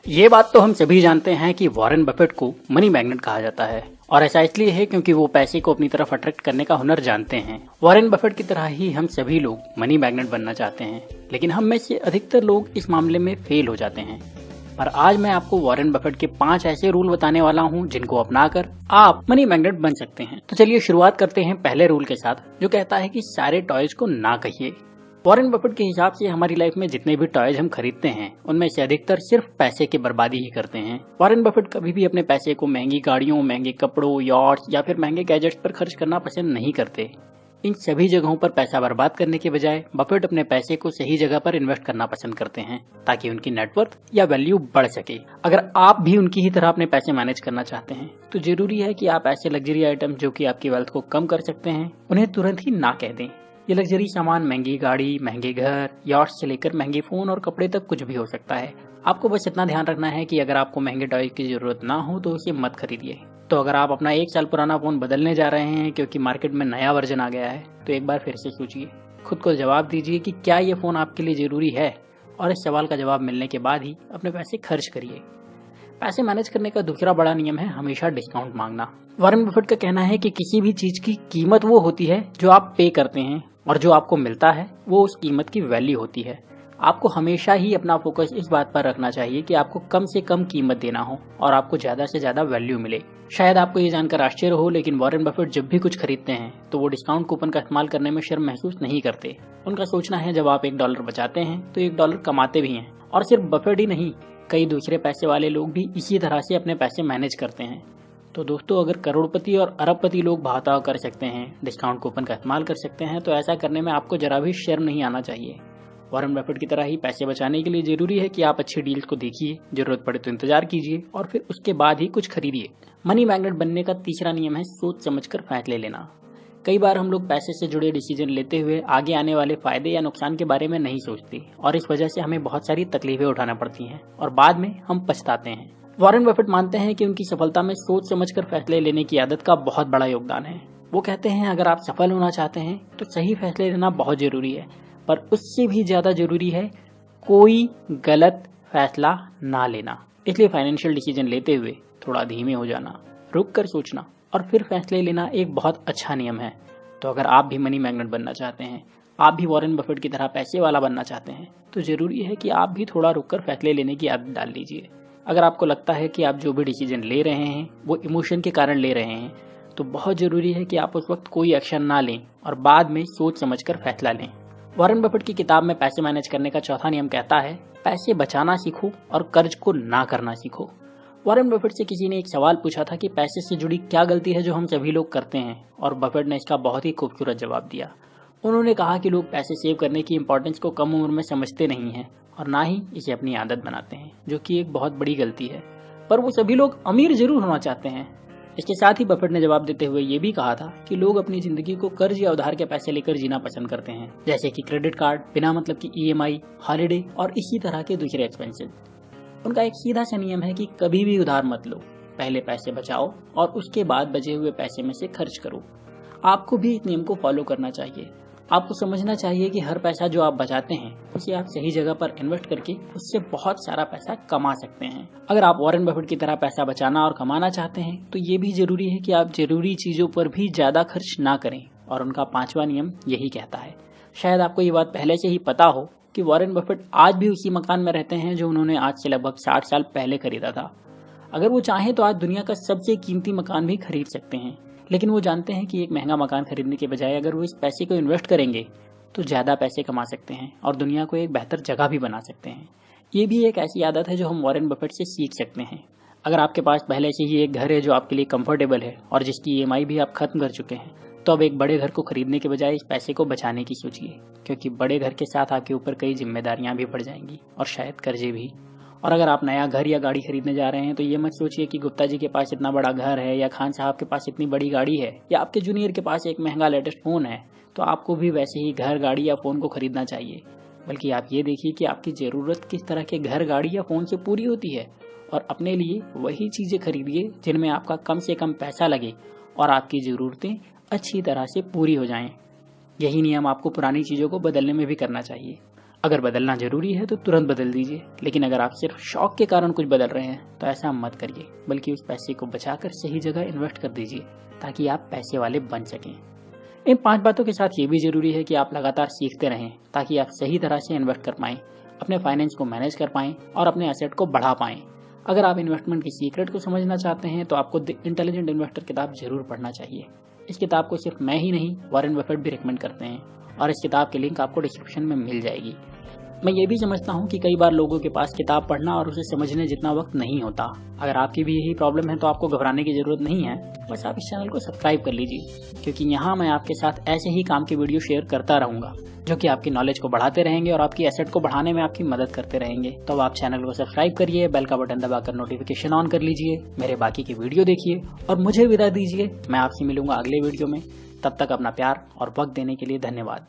ये बात तो हम सभी जानते हैं कि वॉरेन बफेट को मनी मैग्नेट कहा जाता है और ऐसा इसलिए है क्योंकि वो पैसे को अपनी तरफ अट्रैक्ट करने का हुनर जानते हैं। वॉरेन बफेट की तरह ही हम सभी लोग मनी मैग्नेट बनना चाहते हैं, लेकिन हम में से अधिकतर लोग इस मामले में फेल हो जाते हैं। पर आज मैं आपको वॉरेन बफेट के 5 ऐसे रूल बताने वाला हूँ जिनको अपनाकर आप मनी मैग्नेट बन सकते हैं। तो चलिए शुरुआत करते हैं पहले रूल के साथ, जो कहता है कि सारे टॉयज को ना कहिए। वॉरेन बफेट के हिसाब से हमारी लाइफ में जितने भी टॉयज हम खरीदते हैं उनमें से अधिकतर सिर्फ पैसे की बर्बादी ही करते हैं। वॉरेन बफेट कभी भी अपने पैसे को महंगी गाड़ियों, महंगे कपड़ों, यॉट्स या फिर महंगे गैजेट्स पर खर्च करना पसंद नहीं करते। इन सभी जगहों पर पैसा बर्बाद करने के बजाय बफेट अपने पैसे को सही जगह पर इन्वेस्ट करना पसंद करते हैं ताकि उनकी नेटवर्थ या वैल्यू बढ़ सके। अगर आप भी उनकी ही तरह अपने पैसे मैनेज करना चाहते हैं तो जरूरी है कि आप ऐसे लग्जरी आइटम जो कि आपकी वेल्थ को कम कर सकते हैं उन्हें तुरंत ही ना कह दें। ये लग्जरी सामान महंगी गाड़ी, महंगे घर, यॉट्स से लेकर महंगे फोन और कपड़े तक कुछ भी हो सकता है। आपको बस इतना ध्यान रखना है कि अगर आपको महंगे टॉय की जरूरत ना हो तो उसे मत खरीदिए। तो अगर आप अपना 1 साल पुराना फोन बदलने जा रहे हैं क्योंकि मार्केट में नया वर्जन आ गया है तो एक बार फिर से सोचिए, खुद को जवाब दीजिए कि क्या ये फोन आपके लिए जरूरी है, और इस सवाल का जवाब मिलने के बाद ही अपने पैसे खर्च करिए। पैसे मैनेज करने का दूसरा बड़ा नियम है हमेशा डिस्काउंट मांगना। वॉरेन बफेट का कहना है कि किसी भी चीज की कीमत वो होती है जो आप पे करते हैं और जो आपको मिलता है वो उस कीमत की वैल्यू होती है। आपको हमेशा ही अपना फोकस इस बात पर रखना चाहिए कि आपको कम से कम कीमत देना हो और आपको ज्यादा से ज्यादा वैल्यू मिले। शायद आपको ये जानकर आश्चर्य हो, लेकिन वॉरेन बफेट जब भी कुछ खरीदते हैं तो वो डिस्काउंट कूपन का इस्तेमाल करने में शर्म महसूस नहीं करते। उनका सोचना है जब आप $1 बचाते हैं तो $1 कमाते भी हैं। और सिर्फ बफेट ही नहीं, कई दूसरे पैसे वाले लोग भी इसी तरह से अपने पैसे मैनेज करते हैं। तो दोस्तों, अगर करोड़पति और अरबपति लोग भाव कर सकते हैं, डिस्काउंट कूपन का इस्तेमाल कर सकते हैं, तो ऐसा करने में आपको जरा भी शर्म नहीं आना चाहिए। वॉरेन बफेट की तरह ही पैसे बचाने के लिए जरूरी है कि आप अच्छी डील्स को देखिए, जरूरत पड़े तो इंतजार कीजिए और फिर उसके बाद ही कुछ खरीदिए। मनी मैग्नेट बनने का तीसरा नियम है सोच समझकर फैसले लेना। कई बार हम लोग पैसे से जुड़े डिसीजन लेते हुए आगे आने वाले फायदे या नुकसान के बारे में नहीं सोचते और इस वजह से हमें बहुत सारी तकलीफें उठाना पड़ती हैं और बाद में हम पछताते हैं। वॉरेन बफेट मानते हैं कि उनकी सफलता में सोच समझकर फैसले लेने की आदत का बहुत बड़ा योगदान है। वो कहते हैं अगर आप सफल होना चाहते हैं तो सही फैसले लेना बहुत जरूरी है, पर उससे भी ज्यादा जरूरी है कोई गलत फैसला ना लेना। इसलिए फाइनेंशियल डिसीजन लेते हुए थोड़ा धीमे हो जाना, रुक कर सोचना और फिर फैसले लेना एक बहुत अच्छा नियम है। तो अगर आप भी मनी मैग्नेट बनना चाहते हैं, आप भी वॉरेन बफेट की तरह पैसे वाला बनना चाहते हैं, तो जरूरी है कि आप भी थोड़ा रुक कर फैसले लेने की आदत डाल लीजिए। अगर आपको लगता है कि आप जो भी डिसीजन ले रहे हैं वो इमोशन के कारण ले रहे हैं, तो बहुत जरूरी है कि आप उस वक्त कोई एक्शन ना लें और बाद में सोच समझकर फैसला लें। वॉरेन बफेट की किताब में पैसे मैनेज करने का चौथा नियम कहता है पैसे बचाना सीखो और कर्ज को ना करना सीखो। वॉरेन बफेट से किसी ने एक सवाल पूछा था कि पैसे से जुड़ी क्या गलती है जो हम सभी लोग करते हैं, और बफेट ने इसका बहुत ही खूबसूरत जवाब दिया। उन्होंने कहा कि लोग पैसे सेव करने की इंपॉर्टेंस को कम उम्र में समझते नहीं हैं और ना ही इसे अपनी आदत बनाते हैं, जो कि एक बहुत बड़ी गलती है। पर वो सभी लोग अमीर जरूर होना चाहते हैं। इसके साथ ही बफेट ने जवाब देते हुए ये भी कहा था कि लोग अपनी जिंदगी को कर्ज या उधार के पैसे लेकर जीना पसंद करते हैं, जैसे कि क्रेडिट कार्ड, बिना मतलब की EMI, हॉलिडे और इसी तरह के दूसरे एक्सपेंसेस। उनका एक सीधा सा नियम है कि कभी भी उधार मत लो, पहले पैसे बचाओ और उसके बाद बचे हुए पैसे में से खर्च करो। आपको भी इस नियम को फॉलो करना चाहिए। आपको समझना चाहिए कि हर पैसा जो आप बचाते हैं उसे आप सही जगह पर इन्वेस्ट करके उससे बहुत सारा पैसा कमा सकते हैं। अगर आप वॉरेन बफेट की तरह पैसा बचाना और कमाना चाहते हैं तो ये भी जरूरी है कि आप जरूरी चीजों पर भी ज्यादा खर्च ना करें, और उनका 5वां नियम यही कहता है। शायद आपको ये बात पहले से ही पता हो कि वॉरेन बफेट आज भी उसी मकान में रहते हैं जो उन्होंने आज से लगभग 60 साल पहले खरीदा था। अगर वो चाहें तो आज दुनिया का सबसे कीमती मकान भी खरीद सकते हैं, लेकिन वो जानते हैं कि एक महंगा मकान खरीदने के बजाय अगर वो इस पैसे को इन्वेस्ट करेंगे तो ज्यादा पैसे कमा सकते हैं और दुनिया को एक बेहतर जगह भी बना सकते हैं। ये भी एक ऐसी आदत है जो हम वॉरेन बफेट से सीख सकते हैं। अगर आपके पास पहले से ही एक घर है जो आपके लिए कंफर्टेबल है और जिसकी EMI भी आप खत्म कर चुके हैं, तो अब एक बड़े घर को खरीदने के बजाय इस पैसे को बचाने की सोचिए, क्योंकि बड़े घर के साथ आपके ऊपर कई जिम्मेदारियां भी बढ़ जाएंगी और शायद कर्जे भी। और अगर आप नया घर या गाड़ी खरीदने जा रहे हैं तो ये मत सोचिए कि गुप्ता जी के पास इतना बड़ा घर है या खान साहब के पास इतनी बड़ी गाड़ी है या आपके जूनियर के पास एक महंगा लेटेस्ट फोन है तो आपको भी वैसे ही घर, गाड़ी या फोन को खरीदना चाहिए। बल्कि आप ये देखिए कि आपकी जरूरत किस तरह के घर, गाड़ी या फोन से पूरी होती है और अपने लिए वही चीजें खरीदिए जिनमें आपका कम से कम पैसा लगे और आपकी जरूरतें अच्छी तरह से पूरी हो जाएं। यही नियम आपको पुरानी चीजों को बदलने में भी करना चाहिए। अगर बदलना जरूरी है तो तुरंत बदल दीजिए, लेकिन अगर आप सिर्फ शौक के कारण कुछ बदल रहे हैं तो ऐसा मत करिए, बल्कि उस पैसे को बचाकर सही जगह इन्वेस्ट कर दीजिए ताकि आप पैसे वाले बन सकें। इन 5 बातों के साथ ये भी जरूरी है कि आप लगातार सीखते रहें ताकि आप सही तरह से इन्वेस्ट कर पाएं, अपने फाइनेंस को मैनेज कर पाएं और अपने एसेट को बढ़ा पाएं। अगर आप इन्वेस्टमेंट की सीक्रेट को समझना चाहते हैं तो आपको द इंटेलिजेंट इन्वेस्टर किताब जरूर पढ़ना चाहिए। इस किताब को सिर्फ मैं ही नहीं, वॉरेन बफेट भी रिकमेंड करते हैं और इस किताब की लिंक आपको डिस्क्रिप्शन में मिल जाएगी। मैं ये भी समझता हूँ कि कई बार लोगों के पास किताब पढ़ना और उसे समझने जितना वक्त नहीं होता। अगर आपकी भी यही प्रॉब्लम है तो आपको घबराने की जरूरत नहीं है, बस आप इस चैनल को सब्सक्राइब कर लीजिए, क्योंकि यहाँ मैं आपके साथ ऐसे ही काम की वीडियो शेयर करता रहूंगा जो कि आपकी नॉलेज को बढ़ाते रहेंगे और आपकी एसेट को बढ़ाने में आपकी मदद करते रहेंगे। तो आप चैनल को सब्सक्राइब करिए, बेल का बटन दबाकर नोटिफिकेशन ऑन कर लीजिए, मेरे बाकी की वीडियो देखिए और मुझे विदा दीजिए। मैं आपसे मिलूंगा अगले वीडियो में। तब तक अपना प्यार और वक्त देने के लिए धन्यवाद।